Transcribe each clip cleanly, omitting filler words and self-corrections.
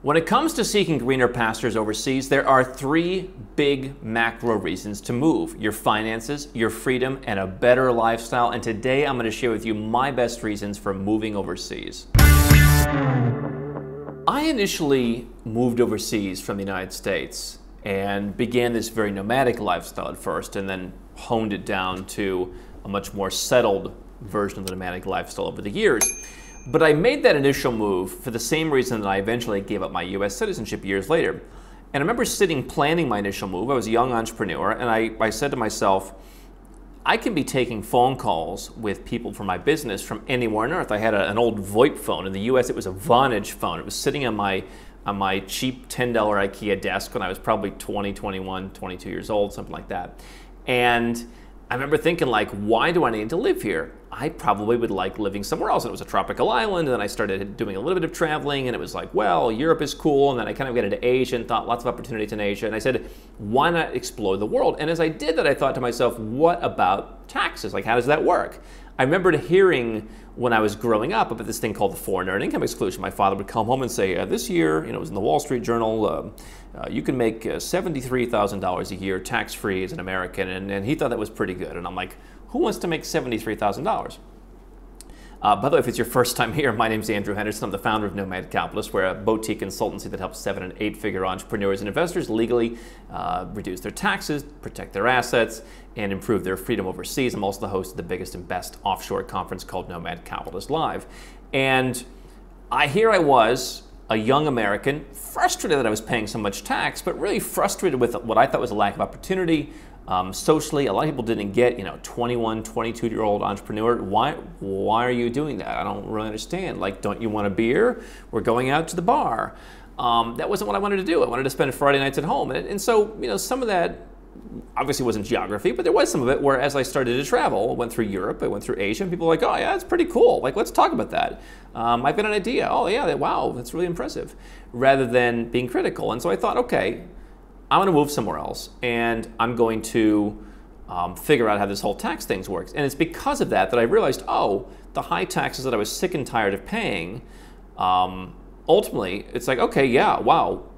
When it comes to seeking greener pastures overseas, there are three big macro reasons to move: your finances, your freedom, and a better lifestyle. And today I'm going to share with you my best reasons for moving overseas. I initially moved overseas from the United States and began this very nomadic lifestyle at first, and then honed it down to a much more settled version of the nomadic lifestyle over the years. But I made that initial move for the same reason that I eventually gave up my US citizenship years later. And I remember sitting planning my initial move. I was a young entrepreneur, and I said to myself, I can be taking phone calls with people for my business from anywhere on earth. I had an old VoIP phone. In the US, it was a Vonage phone. It was sitting on my cheap $10 IKEA desk when I was probably 20, 21, 22 years old, something like that. And I remember thinking, like, why do I need to live here? I probably would like living somewhere else. And it was a tropical island, and then I started doing a little bit of traveling, and it was like, well, Europe is cool, and then I kind of got into Asia and thought lots of opportunities in Asia, and I said, why not explore the world? And as I did that, I thought to myself, what about taxes? Like, how does that work? I remembered hearing when I was growing up about this thing called the foreign earned income exclusion. My father would come home and say, this year, it was in the Wall Street Journal, you can make $73,000 a year tax-free as an American, and he thought that was pretty good. And I'm like, who wants to make $73,000? By the way, if it's your first time here, my name's Andrew Henderson. I'm the founder of Nomad Capitalist. We're a boutique consultancy that helps 7- and 8-figure entrepreneurs and investors legally reduce their taxes, protect their assets, and improve their freedom overseas. I'm also the host of the biggest and best offshore conference called Nomad Capitalist Live. And here I was, a young American, frustrated that I was paying so much tax, but really frustrated with what I thought was a lack of opportunity. Socially, a lot of people didn't get, 21, 22-year-old entrepreneur. Why are you doing that? I don't really understand. Like, don't you want a beer? We're going out to the bar. That wasn't what I wanted to do. I wanted to spend Friday nights at home. And so, some of that obviously wasn't geography, but there was some of it where as I started to travel, I went through Europe, I went through Asia, and people were like, oh yeah, that's pretty cool. Like, let's talk about that. I've got an idea. Oh yeah, wow, that's really impressive. Rather than being critical. And so I thought, okay, I'm going to move somewhere else, and I'm going to figure out how this whole tax thing works. And it's because of that I realized, oh, the high taxes that I was sick and tired of paying, ultimately, it's like, okay, yeah, wow.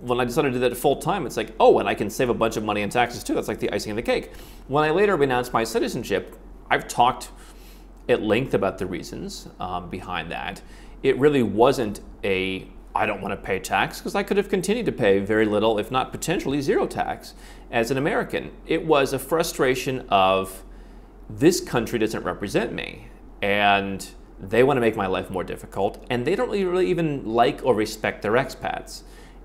When I decided to do that full time, it's like, oh, and I can save a bunch of money in taxes too. That's like the icing on the cake. When I later renounced my citizenship, I've talked at length about the reasons behind that. It really wasn't I don't want to pay tax, because I could have continued to pay very little, if not potentially zero tax as an American. It was a frustration of, this country doesn't represent me, and they want to make my life more difficult, and they don't really even like or respect their expats.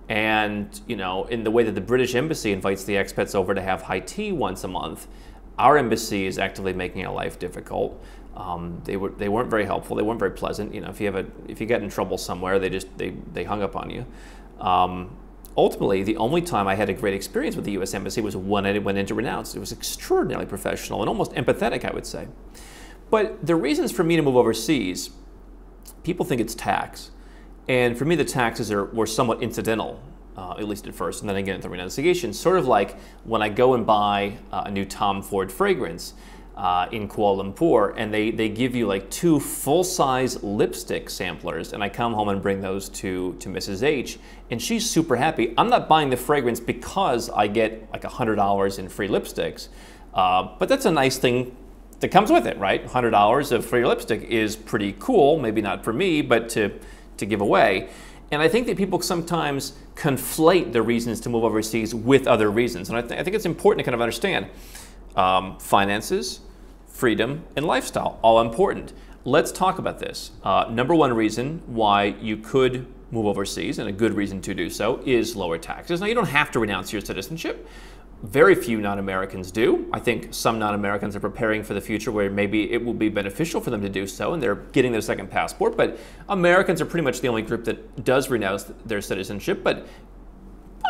And, in the way that the British Embassy invites the expats over to have high tea once a month, our embassy is actively making our life difficult. They weren't very helpful. They weren't very pleasant. If you get in trouble somewhere, they hung up on you. Ultimately, the only time I had a great experience with the U.S. Embassy was when I went in to renounce. It was extraordinarily professional and almost empathetic, I would say. But the reasons for me to move overseas, people think it's tax. And for me, the taxes were somewhat incidental, at least at first, and then I get into renunciation. Sort of like when I go and buy a new Tom Ford fragrance in Kuala Lumpur, and they give you like 2 full-size lipstick samplers, and I come home and bring those to Mrs. H, and she's super happy. I'm not buying the fragrance because I get like $100 in free lipsticks, but that's a nice thing that comes with it, right? $100 of free lipstick is pretty cool, maybe not for me, but to give away. And I think that people sometimes conflate the reasons to move overseas with other reasons. And I think it's important to kind of understand finances, freedom, and lifestyle, all important. Let's talk about this. Number one reason why you could move overseas, and a good reason to do so, is lower taxes. Now, you don't have to renounce your citizenship. Very few non-Americans do. I think some non-Americans are preparing for the future where maybe it will be beneficial for them to do so, and they're getting their second passport. But Americans are pretty much the only group that does renounce their citizenship. But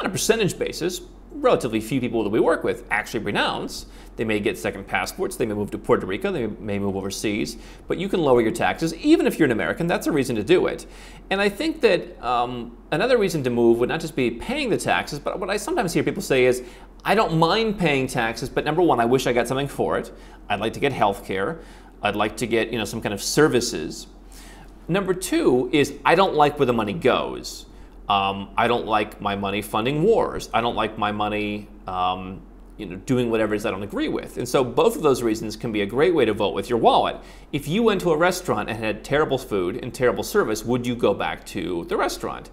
on a percentage basis, relatively few people that we work with actually renounce. They may get second passports, they may move to Puerto Rico, they may move overseas, but you can lower your taxes. Even if you're an American, that's a reason to do it. And I think that another reason to move would not just be paying the taxes, but what I sometimes hear people say is, I don't mind paying taxes, but number one, I wish I got something for it. I'd like to get health care. I'd like to get some kind of services. Number two is I don't like where the money goes. I don't like my money funding wars. I don't like my money doing whatever it is I don't agree with. And so both of those reasons can be a great way to vote with your wallet. If you went to a restaurant and had terrible food and terrible service, would you go back to the restaurant?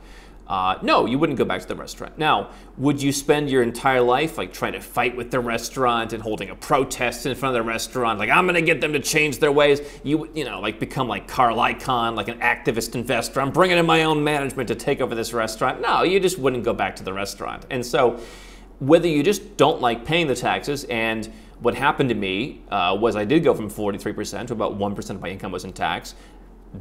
No, you wouldn't go back to the restaurant. Now, would you spend your entire life like trying to fight with the restaurant and holding a protest in front of the restaurant, like I'm going to get them to change their ways? You know, like become like Carl Icahn, like an activist investor. I'm bringing in my own management to take over this restaurant. No, you just wouldn't go back to the restaurant. And so whether you just don't like paying the taxes, and what happened to me was I did go from 43% to about 1% of my income was in tax.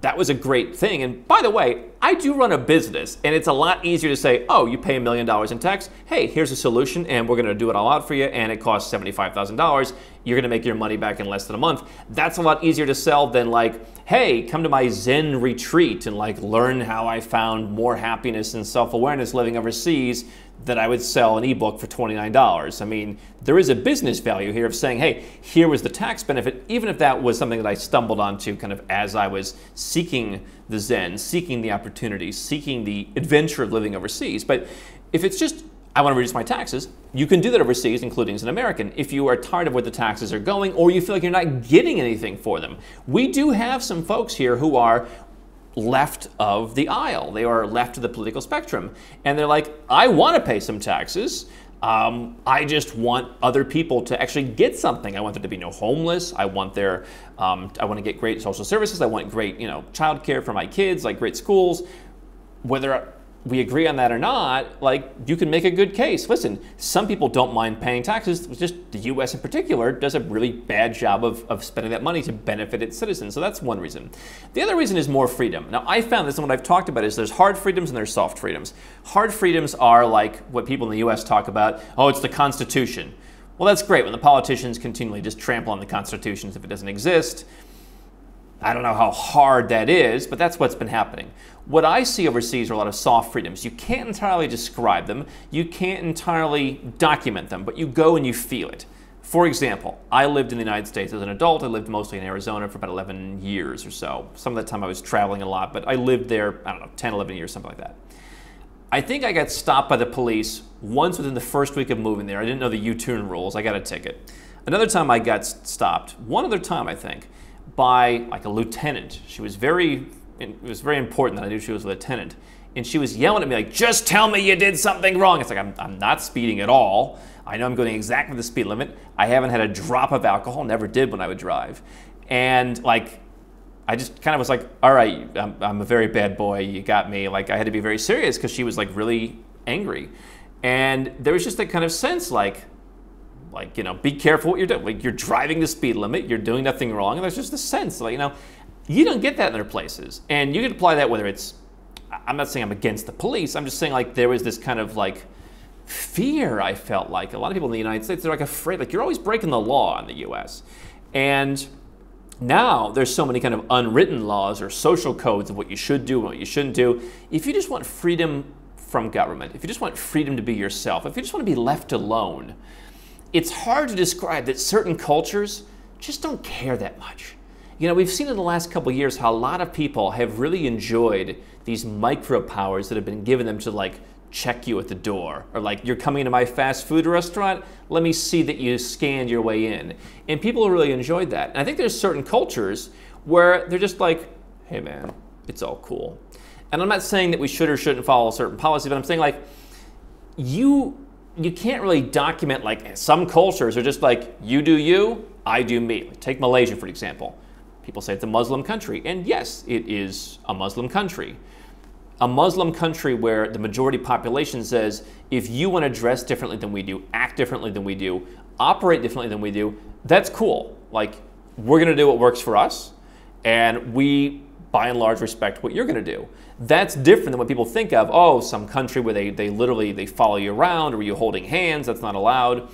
That was a great thing. And by the way, I do run a business, and it's a lot easier to say, oh, you pay $1 million in tax. Hey, here's a solution, and we're going to do it all out for you, and it costs $75,000. You're going to make your money back in less than a month. That's a lot easier to sell than like, hey, come to my Zen retreat and like learn how I found more happiness and self-awareness living overseas, that I would sell an ebook for $29. I mean, there is a business value here of saying, hey, here was the tax benefit, even if that was something that I stumbled onto kind of as I was seeking the Zen, seeking the opportunity, seeking the adventure of living overseas. But if it's just, I want to reduce my taxes, you can do that overseas, including as an American. If you are tired of where the taxes are going, or you feel like you're not getting anything for them. We do have some folks here who are left of the aisle. They are left of the political spectrum. And they're like, I want to pay some taxes. I just want other people to actually get something. I want there to be no homeless. I want I want to get great social services. I want great, child care for my kids, like great schools. Whether we agree on that or not, like you can make a good case. Listen, some people don't mind paying taxes. It's just the U.S. in particular does a really bad job of spending that money to benefit its citizens. So that's one reason. The other reason is more freedom. Now, I found this, and what I've talked about is there's hard freedoms and there's soft freedoms. Hard freedoms are like what people in the U.S. talk about. Oh, it's the Constitution. Well, that's great when the politicians continually just trample on the Constitution as if it doesn't exist. I don't know how hard that is, but that's what's been happening. What I see overseas are a lot of soft freedoms. You can't entirely describe them. You can't entirely document them, but you go and you feel it. For example, I lived in the United States as an adult. I lived mostly in Arizona for about 11 years or so. Some of that time I was traveling a lot, but I lived there, I don't know, 10, 11 years, something like that. I think I got stopped by the police once within the first week of moving there. I didn't know the U-turn rules. I got a ticket. Another time I got stopped, one other time I think, by like a lieutenant. It was very important that I knew she was a lieutenant. And she was yelling at me like, just tell me you did something wrong. It's like, I'm not speeding at all. I know I'm going exactly the speed limit. I haven't had a drop of alcohol, never did when I would drive. And like, I just kind of was like, all right, I'm a very bad boy. You got me. Like, I had to be very serious because she was like really angry. And there was just that kind of sense like, be careful what you're doing. Like, you're driving the speed limit, you're doing nothing wrong, and there's just a sense, like, you don't get that in other places. And you can apply that whether it's, I'm not saying I'm against the police, I'm just saying like there was this kind of like fear I felt like. A lot of people in the United States, they're like afraid, like you're always breaking the law in the US. And now there's so many kind of unwritten laws or social codes of what you should do and what you shouldn't do. If you just want freedom from government, if you just want freedom to be yourself, if you just want to be left alone, it's hard to describe that certain cultures just don't care that much. We've seen in the last couple of years how a lot of people have really enjoyed these micro powers that have been given them to like check you at the door, or like, you're coming into my fast food restaurant, let me see that you scanned your way in. And people really enjoyed that. And I think there's certain cultures where they're just like, hey man, it's all cool. And I'm not saying that we should or shouldn't follow a certain policy, but I'm saying like, you can't really document, like some cultures are just like, you do you, I do me. Take Malaysia, for example. People say it's a Muslim country, and yes, it is a Muslim country. A Muslim country where the majority population says, if you want to dress differently than we do, act differently than we do, operate differently than we do, that's cool. Like, we're going to do what works for us, and we, by and large, respect what you're going to do. That's different than what people think of, oh, some country where they literally follow you around, or you're holding hands, that's not allowed.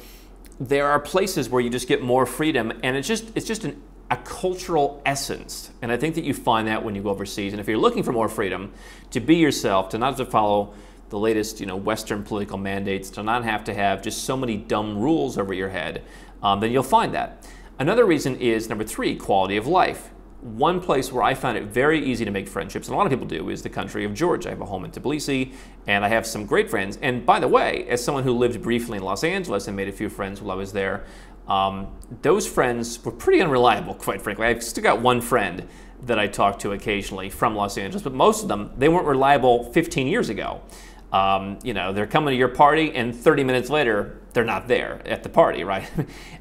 There are places where you just get more freedom, and it's just a cultural essence. And I think that you find that when you go overseas. And if you're looking for more freedom to be yourself, to not have to follow the latest Western political mandates, to not have to have just so many dumb rules over your head, then you'll find that. Another reason is, number 3, quality of life. one place where I found it very easy to make friendships, and a lot of people do, is the country of Georgia. I have a home in Tbilisi, and I have some great friends. And by the way, as someone who lived briefly in Los Angeles and made a few friends while I was there, those friends were pretty unreliable, quite frankly. I've still got one friend that I talk to occasionally from Los Angeles, but most of them, they weren't reliable 15 years ago. They're coming to your party, and 30 minutes later, they're not there at the party, right?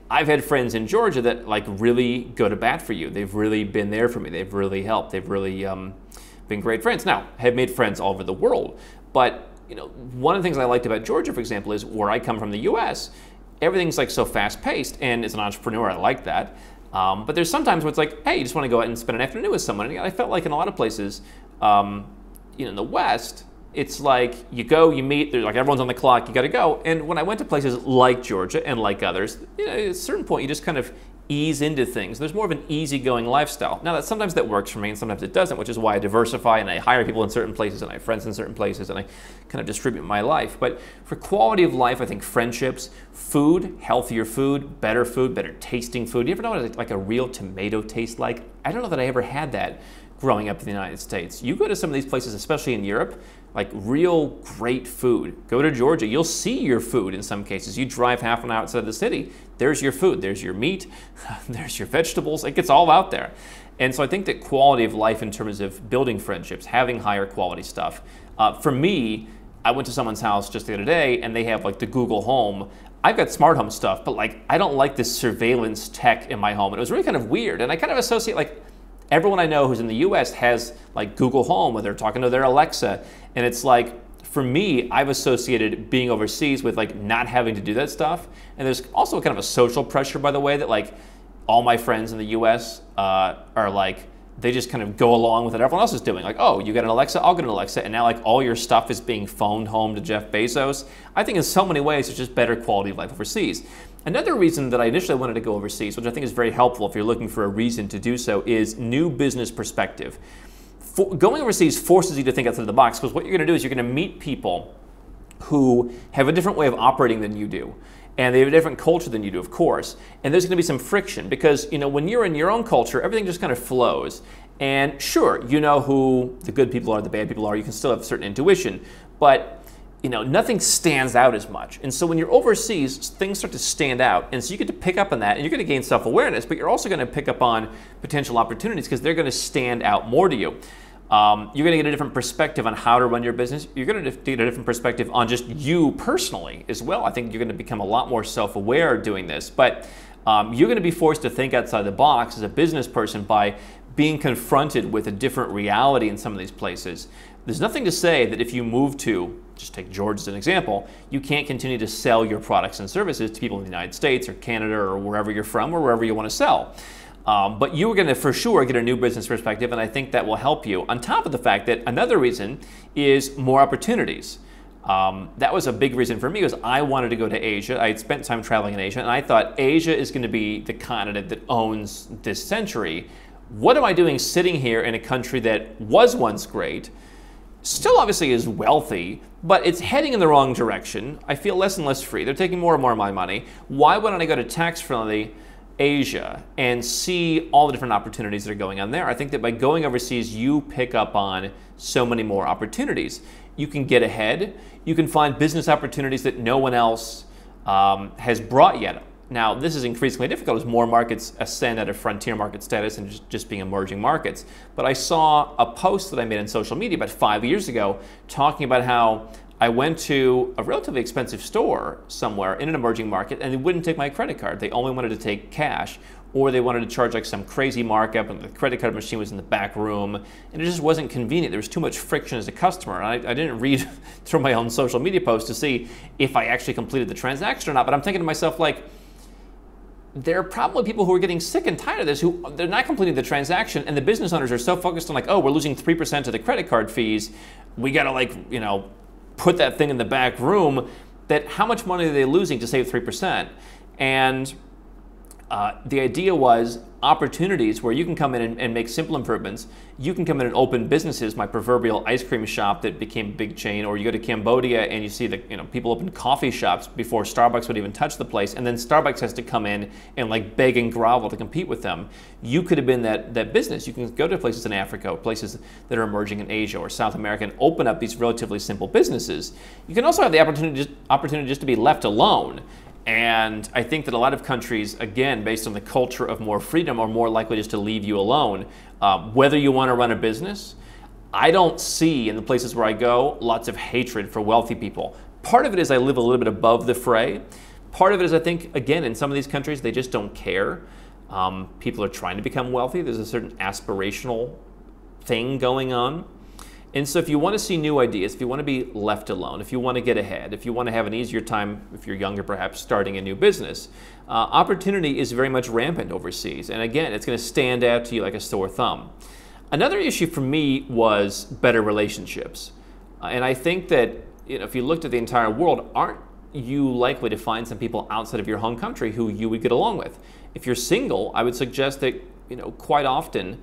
I've had friends in Georgia that like really go to bat for you. They've really been there for me. They've really helped. They've really been great friends. Now, I have made friends all over the world, but one of the things I liked about Georgia, for example, is where I come from, the U.S., everything's like so fast-paced, and as an entrepreneur, I like that. But there's sometimes where it's like, hey, you just want to go out and spend an afternoon with someone. And I felt like in a lot of places, in the West, it's like you go, you meet, like everyone's on the clock, you got to go. And when I went to places like Georgia and like others, at a certain point, you just kind of ease into things. There's more of an easygoing lifestyle. Now, sometimes that works for me, and sometimes it doesn't, which is why I diversify and I hire people in certain places, and I have friends in certain places, and I kind of distribute my life. But for quality of life, I think friendships, food, healthier food, better tasting food. You ever know what like a real tomato tastes like? I don't know that I ever had that growing up in the United States. You go to some of these places, especially in Europe, like real great food. Go to Georgia, you'll see your food in some cases. You drive half an hour outside the city, there's your food, there's your meat, there's your vegetables, like it's all out there. And so I think that quality of life in terms of building friendships, having higher quality stuff. For me, I went to someone's house just the other day and they have like the Google Home. I've got smart home stuff, but like I don't like this surveillance tech in my home. And it was really kind of weird. And I kind of associate like everyone I know who's in the US has like Google Home where they're talking to their Alexa. And it's like, for me, I've associated being overseas with like not having to do that stuff. And there's also kind of a social pressure, by the way, that like all my friends in the US are like, they just kind of go along with what everyone else is doing. Like, oh, you got an Alexa, I'll get an Alexa. And now like all your stuff is being phoned home to Jeff Bezos. I think in so many ways, it's just better quality of life overseas. Another reason that I initially wanted to go overseas, which I think is very helpful if you're looking for a reason to do so, is new business perspective. Going overseas forces you to think outside the box, because what you're going to do is you're going to meet people who have a different way of operating than you do. And they have a different culture than you do, of course. And there's going to be some friction because, when you're in your own culture, everything just kind of flows. And sure, you know who the good people are, the bad people are. You can still have certain intuition. But nothing stands out as much. And so when you're overseas, things start to stand out. And so you get to pick up on that, and you're going to gain self-awareness, but you're also going to pick up on potential opportunities because they're going to stand out more to you. You're going to get a different perspective on how to run your business. You're going to get a different perspective on just you personally as well. I think you're going to become a lot more self-aware doing this. But you're going to be forced to think outside the box as a business person by being confronted with a different reality in some of these places. There's nothing to say that if you move to, just take Georgia as an example, you can't continue to sell your products and services to people in the United States or Canada or wherever you're from or wherever you want to sell. But you are going to for sure get a new business perspective, and I think that will help you. On top of the fact that another reason is more opportunities. That was a big reason for me, was I wanted to go to Asia. I had spent time traveling in Asia, and I thought Asia is going to be the continent that owns this century. What am I doing sitting here in a country that was once great, still obviously is wealthy, but it's heading in the wrong direction? I feel less and less free. They're taking more and more of my money. Why wouldn't I go to tax-friendly Asia and see all the different opportunities that are going on there? I think that by going overseas, you pick up on so many more opportunities. You can get ahead. You can find business opportunities that no one else has brought yet. Now, this is increasingly difficult as more markets ascend out of frontier market status and just being emerging markets. But I saw a post that I made on social media about 5 years ago talking about how I went to a relatively expensive store somewhere in an emerging market and they wouldn't take my credit card. They only wanted to take cash, or they wanted to charge like some crazy markup, and the credit card machine was in the back room, and it just wasn't convenient. There was too much friction as a customer. And I didn't read through my own social media posts to see if I actually completed the transaction or not, but I'm thinking to myself, like, there are probably people who are getting sick and tired of this, who they're not completing the transaction, and the business owners are so focused on like, oh, we're losing 3% of the credit card fees. We got to put that thing in the back room, that how much money are they losing to save 3%? And The idea was opportunities where you can come in and make simple improvements. You can come in and open businesses, my proverbial ice cream shop that became a big chain, or you go to Cambodia and you see that people open coffee shops before Starbucks would even touch the place, and then Starbucks has to come in and like beg and grovel to compete with them. You could have been that business. You can go to places in Africa, or places that are emerging in Asia or South America, and open up these relatively simple businesses. You can also have the opportunity just to be left alone. And I think that a lot of countries, again, based on the culture of more freedom, are more likely just to leave you alone. Whether you want to run a business, I don't see in the places where I go lots of hatred for wealthy people. Part of it is I live a little bit above the fray. Part of it is I think, again, in some of these countries, they just don't care. People are trying to become wealthy. There's a certain aspirational thing going on. And so if you want to see new ideas, if you want to be left alone, if you want to get ahead, if you want to have an easier time, if you're younger perhaps, starting a new business, opportunity is very much rampant overseas. And again, it's going to stand out to you like a sore thumb. Another issue for me was better relationships. And I think that if you looked at the entire world, aren't you likely to find some people outside of your home country who you would get along with? If you're single, I would suggest that quite often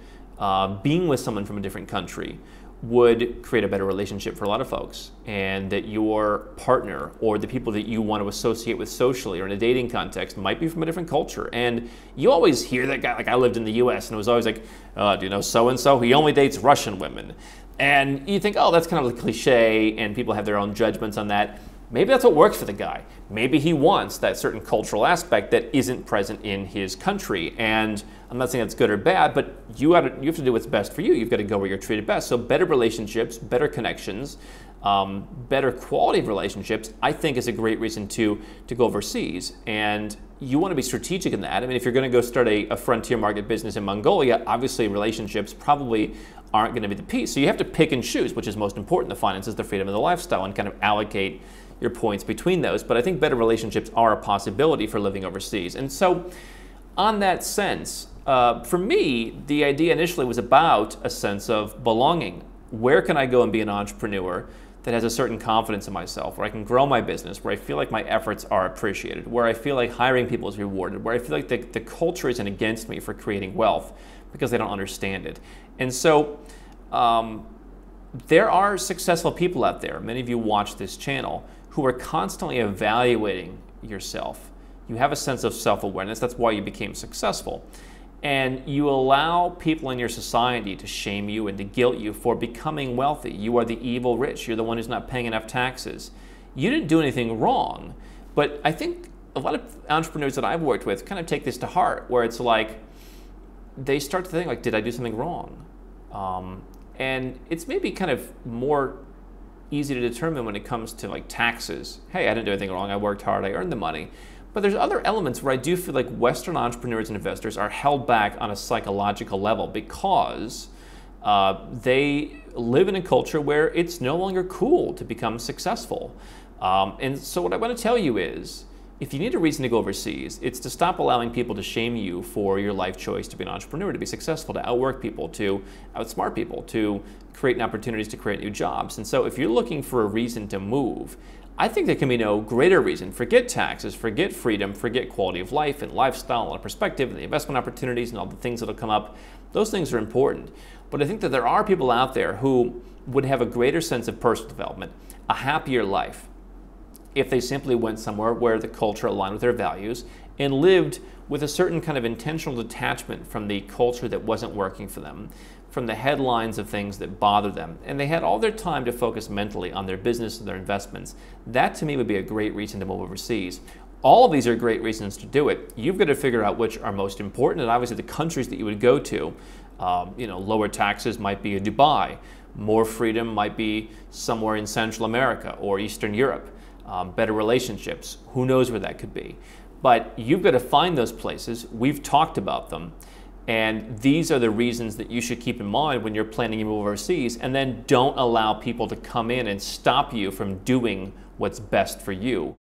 being with someone from a different country would create a better relationship for a lot of folks, and that your partner or the people that you want to associate with socially or in a dating context might be from a different culture. And you always hear that guy, like I lived in the US and it was always like, do you know so-and-so? He only dates Russian women. And you think, oh, that's kind of a cliche, and people have their own judgments on that. Maybe that's what works for the guy. Maybe he wants that certain cultural aspect that isn't present in his country. And I'm not saying that's good or bad, but you have to do what's best for you. You've got to go where you're treated best. So better relationships, better connections, better quality of relationships, I think is a great reason to go overseas. And you want to be strategic in that. I mean, if you're going to go start a frontier market business in Mongolia, obviously relationships probably aren't going to be the piece. So you have to pick and choose, which is most important: the finances, the freedom, and the lifestyle, and kind of allocate your points between those. But I think better relationships are a possibility for living overseas. And so on that sense, for me, the idea initially was about a sense of belonging. Where can I go and be an entrepreneur that has a certain confidence in myself, where I can grow my business, where I feel like my efforts are appreciated, where I feel like hiring people is rewarded, where I feel like the culture isn't against me for creating wealth because they don't understand it. And so there are successful people out there, many of you watch this channel, who are constantly evaluating yourself. You have a sense of self-awareness. That's why you became successful. And you allow people in your society to shame you and to guilt you for becoming wealthy. You are the evil rich. You're the one who's not paying enough taxes. You didn't do anything wrong. But I think a lot of entrepreneurs that I've worked with kind of take this to heart, where it's like they start to think, like, did I do something wrong? And it's maybe kind of more easy to determine when it comes to like taxes. Hey, I didn't do anything wrong. I worked hard. I earned the money. But there's other elements where I do feel like Western entrepreneurs and investors are held back on a psychological level because they live in a culture where it's no longer cool to become successful. And so what I want to tell you is, if you need a reason to go overseas, it's to stop allowing people to shame you for your life choice to be an entrepreneur, to be successful, to outwork people, to outsmart people, to create opportunities to create new jobs. And so if you're looking for a reason to move, I think there can be no greater reason. Forget taxes, forget freedom, forget quality of life and lifestyle and perspective and the investment opportunities and all the things that'll come up. Those things are important. But I think that there are people out there who would have a greater sense of personal development, a happier life, if they simply went somewhere where the culture aligned with their values and lived with a certain kind of intentional detachment from the culture that wasn't working for them, from the headlines of things that bother them, and they had all their time to focus mentally on their business and their investments. That to me would be a great reason to move overseas. All of these are great reasons to do it. You've got to figure out which are most important, and obviously the countries that you would go to, lower taxes might be in Dubai, more freedom might be somewhere in Central America or Eastern Europe. Better relationships, who knows where that could be. But you've got to find those places. We've talked about them. And these are the reasons that you should keep in mind when you're planning to move overseas. And then don't allow people to come in and stop you from doing what's best for you.